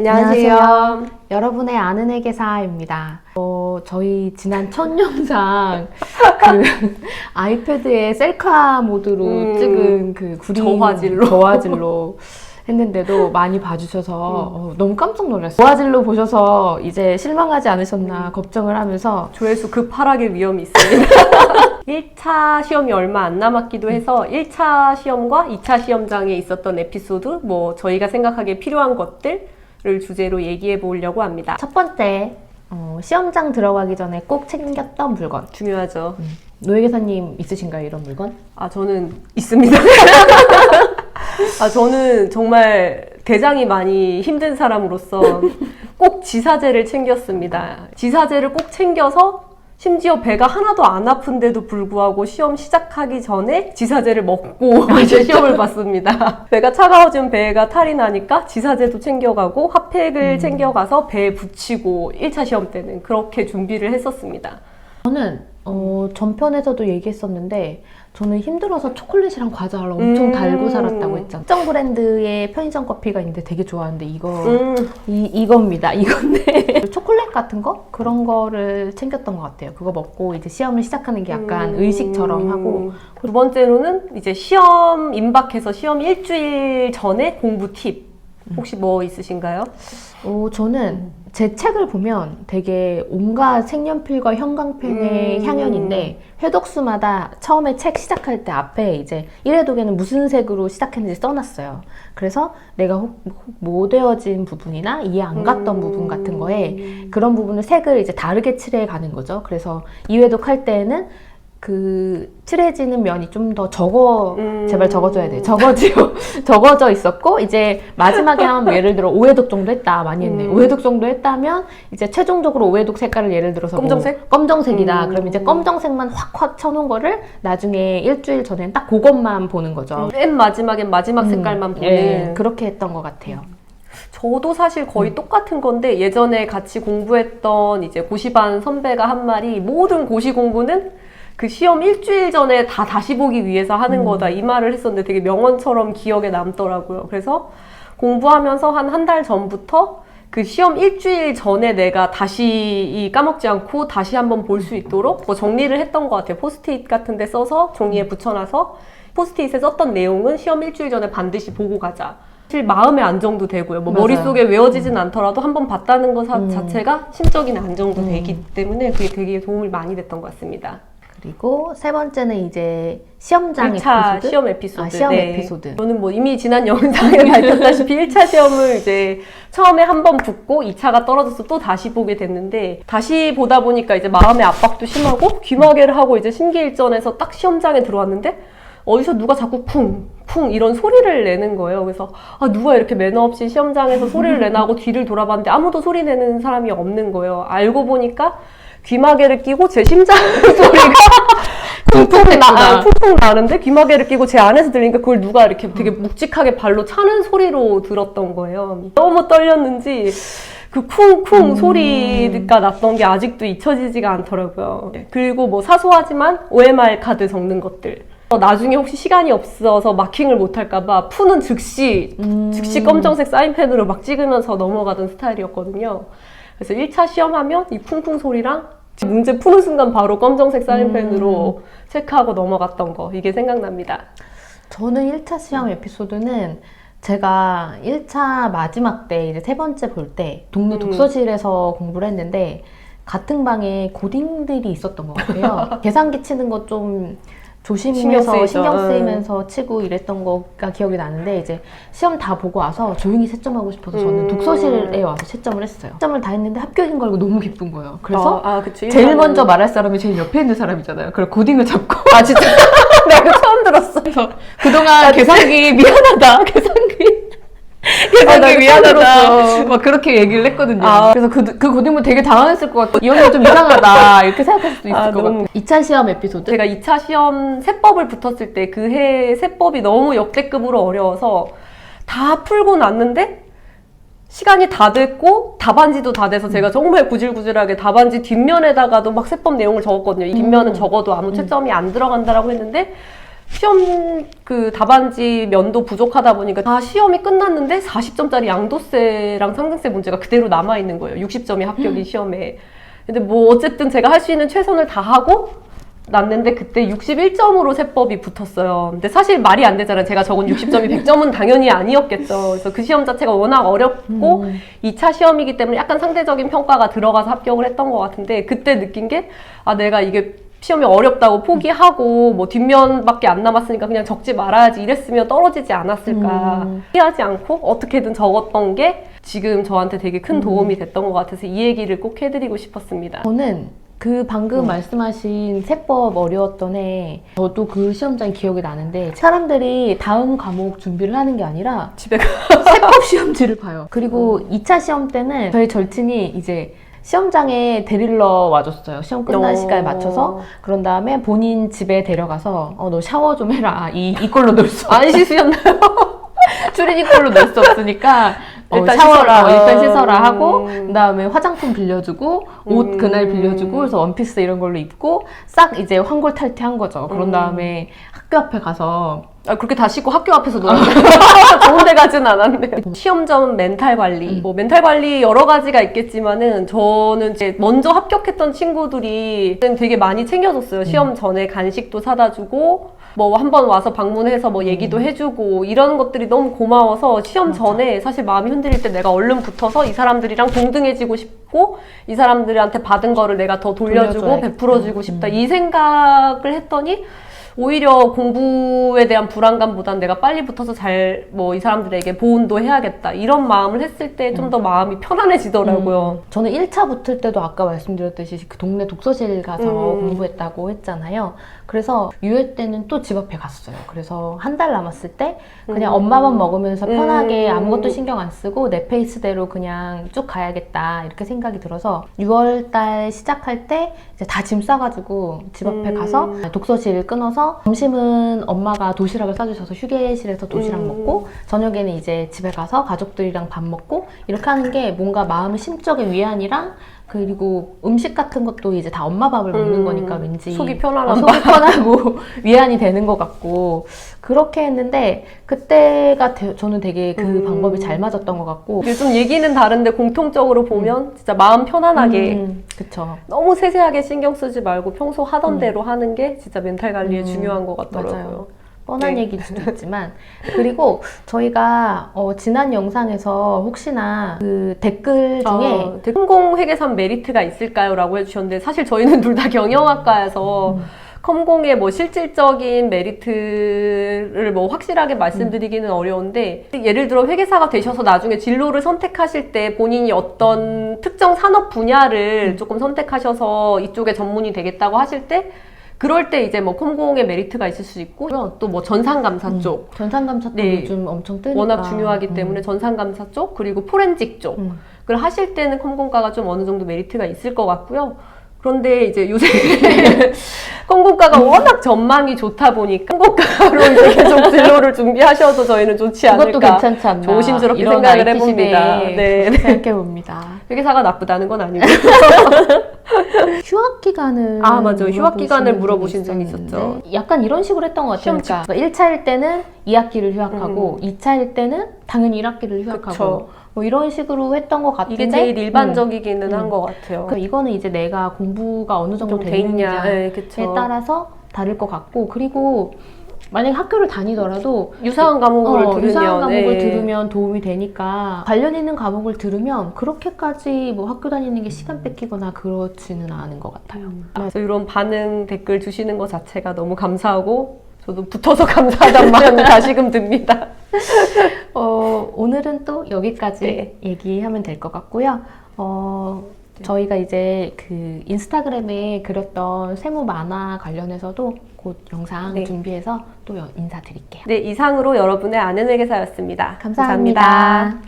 안녕하세요. 여러분의 아는 회계사입니다. 저희 지난 첫 영상 그 아이패드에 셀카 모드로 찍은 그 구린 저화질로 했는데도 많이 봐주셔서 너무 깜짝 놀랐어요. 저화질로 보셔서 이제 실망하지 않으셨나 걱정을 하면서 조회수 급하락의 위험이 있습니다. 1차 시험이 얼마 안 남았기도 해서 1차 시험과 2차 시험장에 있었던 에피소드, 저희가 생각하기에 필요한 것들을 주제로 얘기해 보려고 합니다. 첫 번째, 시험장 들어가기 전에 꼭 챙겼던 물건. 중요하죠. 노회계사님 있으신가요, 이런 물건? 저는 있습니다. 저는 정말 대장이 많이 힘든 사람으로서 꼭 지사제를 챙겼습니다. 지사제를 꼭 챙겨서 심지어 배가 하나도 안 아픈데도 불구하고 시험 시작하기 전에 지사제를 먹고 이제 시험을 봤습니다. 배가 차가워지면 배가 탈이 나니까 지사제도 챙겨가고 핫팩을 챙겨가서 배에 붙이고 1차 시험 때는 그렇게 준비를 했었습니다. 저는 전편에서도 얘기했었는데 저는 힘들어서 초콜릿이랑 과자를 엄청 달고 살았다고 했잖아요. 특정 브랜드의 편의점 커피가 있는데 되게 좋아하는데 이겁니다. 이건데 초콜릿 같은 거? 그런 거를 챙겼던 것 같아요. 그거 먹고 이제 시험을 시작하는 게 약간 의식처럼 하고. 두 번째로는 이제 시험 임박해서 시험 일주일 전에 공부 팁 혹시 뭐 있으신가요? 저는 제 책을 보면 되게 온갖 색연필과 형광펜의 향연인데 회독수마다 처음에 책 시작할 때 앞에 이제 1회독에는 무슨 색으로 시작했는지 써놨어요. 그래서 내가 혹 못 외워진 부분이나 이해 안 갔던 부분 같은 거에 그런 부분을 색을 이제 다르게 칠해 가는 거죠. 그래서 2회독 할 때에는 그 칠해지는 면이 좀 더 제발 적어줘야 돼. 적어져 있었고, 이제 마지막에 하면 예를 들어 5회독 정도 했다. 많이 했네. 5회독 정도 했다면, 이제 최종적으로 5회독 색깔을 예를 들어서 검정색? 검정색이다. 그럼 이제 검정색만 확 쳐놓은 거를 나중에 일주일 전엔 딱 그것만 보는 거죠. 맨 마지막엔 마지막 색깔만 보는. 예, 그렇게 했던 것 같아요. 저도 사실 거의 똑같은 건데 예전에 같이 공부했던 이제 고시반 선배가 한 말이 모든 고시 공부는 그 시험 일주일 전에 다시 보기 위해서 하는 거다 이 말을 했었는데 되게 명언처럼 기억에 남더라고요. 그래서 공부하면서 한 달 전부터 그 시험 일주일 전에 내가 다시 까먹지 않고 다시 한번 볼 수 있도록 정리를 했던 것 같아요. 포스트잇 같은 데 써서 종이에 붙여놔서 포스트잇에 썼던 내용은 시험 일주일 전에 반드시 보고 가자. 사실 마음의 안정도 되고요. 머릿속에 외워지진 않더라도 한번 봤다는 것 자체가 심적인 안정도 되기 때문에 그게 되게 도움이 많이 됐던 것 같습니다. 그리고 세 번째는 이제 시험장 1차 에피소드? 시험 에피소드. 시험 에피소드. 저는 이미 지난 영상에 밝혔다시피 1차 시험을 이제 처음에 한 번 붙고 2차가 떨어져서 또 다시 보게 됐는데 다시 보다 보니까 이제 마음의 압박도 심하고 귀마개를 하고 이제 심기일전에서 딱 시험장에 들어왔는데 어디서 누가 자꾸 쿵쿵 이런 소리를 내는 거예요. 그래서 누가 이렇게 매너 없이 시험장에서 소리를 내나 하고 뒤를 돌아봤는데 아무도 소리 내는 사람이 없는 거예요. 알고 보니까 귀마개를 끼고 제 심장 소리가 쿵쿵 나는데 귀마개를 끼고 제 안에서 들리니까 그걸 누가 이렇게 되게 묵직하게 발로 차는 소리로 들었던 거예요. 너무 떨렸는지 그 쿵쿵 소리가 났던 게 아직도 잊혀지지가 않더라고요. 그리고 사소하지만 OMR 카드 적는 것들. 나중에 혹시 시간이 없어서 마킹을 못할까봐 푸는 즉시 검정색 사인펜으로 막 찍으면서 넘어가던 스타일이었거든요. 그래서 1차 시험하면 이 쿵쿵 소리랑 문제 푸는 순간 바로 검정색 사인펜으로 체크하고 넘어갔던 거 이게 생각납니다. 저는 1차 시험 에피소드는 제가 1차 마지막 때 이제 세 번째 볼 때 동네 독서실에서 공부를 했는데 같은 방에 고딩들이 있었던 것 같아요. 계산기 치는 거 좀 조심해서 신경 쓰이면서 치고 이랬던 거가 기억이 나는데 이제 시험 다 보고 와서 조용히 채점하고 싶어서 저는 독서실에 와서 채점을 했어요. 채점을 다 했는데 합격인 걸 알고 너무 기쁜 거예요. 그래서 그치, 제일 먼저 말할 사람이 제일 옆에 있는 사람이잖아요. 그걸 고딩을 잡고 진짜? 나 이거 처음 들었어. 그래서 그동안 계산기 미안하다. 계산기 미안하다. 막 그렇게 얘기를 했거든요. 그래서 그 고딩분 되게 당황했을 것 같아요. 이 언니 좀 이상하다. 이렇게 생각할 수도 있을 것 같아요. 2차 시험 에피소드? 제가 2차 시험 세법을 붙었을 때 그 해 세법이 너무 역대급으로 어려워서 다 풀고 났는데 시간이 다 됐고 답안지도 다 돼서 제가 정말 구질구질하게 답안지 뒷면에다가도 막 세법 내용을 적었거든요. 이 뒷면은 적어도 아무 채점이 안 들어간다라고 했는데 시험 그 답안지 면도 부족하다 보니까 다 시험이 끝났는데 40점짜리 양도세랑 상등세 문제가 그대로 남아있는 거예요. 60점이 합격이 시험에. 근데 뭐 어쨌든 제가 할 수 있는 최선을 다하고 났는데 그때 61점으로 세법이 붙었어요. 근데 사실 말이 안 되잖아요. 제가 적은 60점이 100점은 당연히 아니었겠죠. 그래서 그 시험 자체가 워낙 어렵고 2차 시험이기 때문에 약간 상대적인 평가가 들어가서 합격을 했던 것 같은데 그때 느낀 게 아, 내가 이게 시험이 어렵다고 포기하고 뭐 뒷면밖에 안 남았으니까 그냥 적지 말아야지 이랬으면 떨어지지 않았을까. 포기하지 않고 어떻게든 적었던 게 지금 저한테 되게 큰 도움이 됐던 것 같아서 이 얘기를 꼭 해드리고 싶었습니다. 저는 그 방금 말씀하신 세법 어려웠던 애 저도 그 시험장이 기억이 나는데 사람들이 다음 과목 준비를 하는 게 아니라 집에 세법 시험지를 봐요. 그리고 2차 시험 때는 저희 절친이 이제 시험장에 데리러 와줬어요. 시험 끝난 시간에 맞춰서. 그런 다음에 본인 집에 데려가서 너 샤워 좀 해라. 이꼴로 놀 수 안 씻으셨나요? 추리닝꼴로 놀 수 없으니까 일단 샤워라, 씻어라. 일단 씻어라 하고 그다음에 화장품 빌려주고 옷 그날 빌려주고 그래서 원피스 이런 걸로 입고 싹 이제 환골탈퇴한 거죠. 그런 다음에 학교 앞에 가서 그렇게 다 씻고 학교 앞에서 놀았어요. 좋은 데 가진 않았네. 시험 전 멘탈 관리. 뭐 멘탈 관리 여러 가지가 있겠지만은 저는 이제 먼저 합격했던 친구들이 되게 많이 챙겨줬어요. 시험 전에 간식도 사다 주고 뭐 한번 와서 방문해서 뭐 얘기도 해주고 이런 것들이 너무 고마워서 시험 전에 사실 마음이 흔들릴 때 내가 얼른 붙어서 이 사람들이랑 동등해지고 싶고 이 사람들한테 받은 거를 내가 더 돌려주고 돌려줘야겠다. 베풀어주고 싶다 이 생각을 했더니 오히려 공부에 대한 불안감보단 내가 빨리 붙어서 잘 뭐 이 사람들에게 보온도 해야겠다 이런 마음을 했을 때 좀 더 마음이 편안해지더라고요. 저는 1차 붙을 때도 아까 말씀드렸듯이 그 동네 독서실 가서 공부했다고 했잖아요. 그래서 유예 때는 또 집 앞에 갔어요. 그래서 한 달 남았을 때 그냥 엄마만 먹으면서 편하게 아무것도 신경 안 쓰고 내 페이스대로 그냥 쭉 가야겠다 이렇게 생각이 들어서 6월 달 시작할 때 이제 다 짐 싸가지고 집 앞에 가서 독서실 끊어서 점심은 엄마가 도시락을 싸주셔서 휴게실에서 도시락 먹고 저녁에는 이제 집에 가서 가족들이랑 밥 먹고 이렇게 하는 게 뭔가 마음의 심적인 위안이랑 그리고 음식 같은 것도 이제 다 엄마 밥을 먹는 거니까 왠지 속이 편안한 속이 편하고 위안이 되는 것 같고 그렇게 했는데 그때가 저는 되게 그 방법이 잘 맞았던 것 같고 이게 좀 얘기는 다른데 공통적으로 보면 진짜 마음 편안하게 그쵸. 너무 세세하게 신경 쓰지 말고 평소 하던 대로 하는 게 진짜 멘탈 관리에 중요한 것 같더라고요. 맞아요. 뻔한 네. 얘기일 수도 있지만 그리고 저희가 지난 영상에서 혹시나 그 댓글 중에 컴공 회계산 메리트가 있을까요? 라고 해주셨는데 사실 저희는 둘 다 경영학과여서 컴공의 뭐 실질적인 메리트를 뭐 확실하게 말씀드리기는 어려운데 예를 들어 회계사가 되셔서 나중에 진로를 선택하실 때 본인이 어떤 특정 산업 분야를 조금 선택하셔서 이쪽에 전문이 되겠다고 하실 때 그럴 때 이제 뭐 컴공의 메리트가 있을 수 있고 또 뭐 전산감사 쪽 전산감사도 네. 요즘 엄청 뜨니까 워낙 중요하기 때문에 전산감사 쪽 그리고 포렌식 쪽 그걸 하실 때는 컴공과가 좀 어느 정도 메리트가 있을 것 같고요. 그런데 이제 요새 컴공과가 워낙 전망이 좋다 보니까 컴공과로 이제 계속 진로를 준비하셔도 저희는 좋지 않을까. 그것도 괜찮지 않나. 조심스럽게 이런 생각을 IT 해봅니다. 시대에 네. 생각해봅니다. 회계사가 나쁘다는 건 아니고. 휴학 기간을 맞아요. 휴학 기간을 물어보신 적이 있었죠. 약간 이런 식으로 했던 것 같아요. 그러니까 1차일 때는 2학기를 휴학하고 2차일 때는 당연히 1학기를 휴학하고 그쵸. 뭐 이런 식으로 했던 것 같은데 이게 제일 일반적이기는 한 것 같아요. 이거는 이제 내가 공부가 어느 정도 좀 돼 있냐. 되느냐에 네, 그쵸. 따라서 다를 것 같고 그리고 만약에 학교를 다니더라도 유사한 과목을 유사한 과목을 네. 들으면 도움이 되니까 관련 있는 과목을 들으면 그렇게까지 뭐 학교 다니는 게 시간 뺏기거나 그렇지는 않은 것 같아요. 그래서 이런 반응 댓글 주시는 것 자체가 너무 감사하고 저도 붙어서 감사하다는 마음이 다시금 듭니다. 오늘은 또 여기까지 네. 얘기하면 될 것 같고요. 저희가 이제 그 인스타그램에 그렸던 세무 만화 관련해서도 곧 영상 네. 준비해서 또 인사드릴게요. 네, 이상으로 여러분의 아는 회계사였습니다. 감사합니다.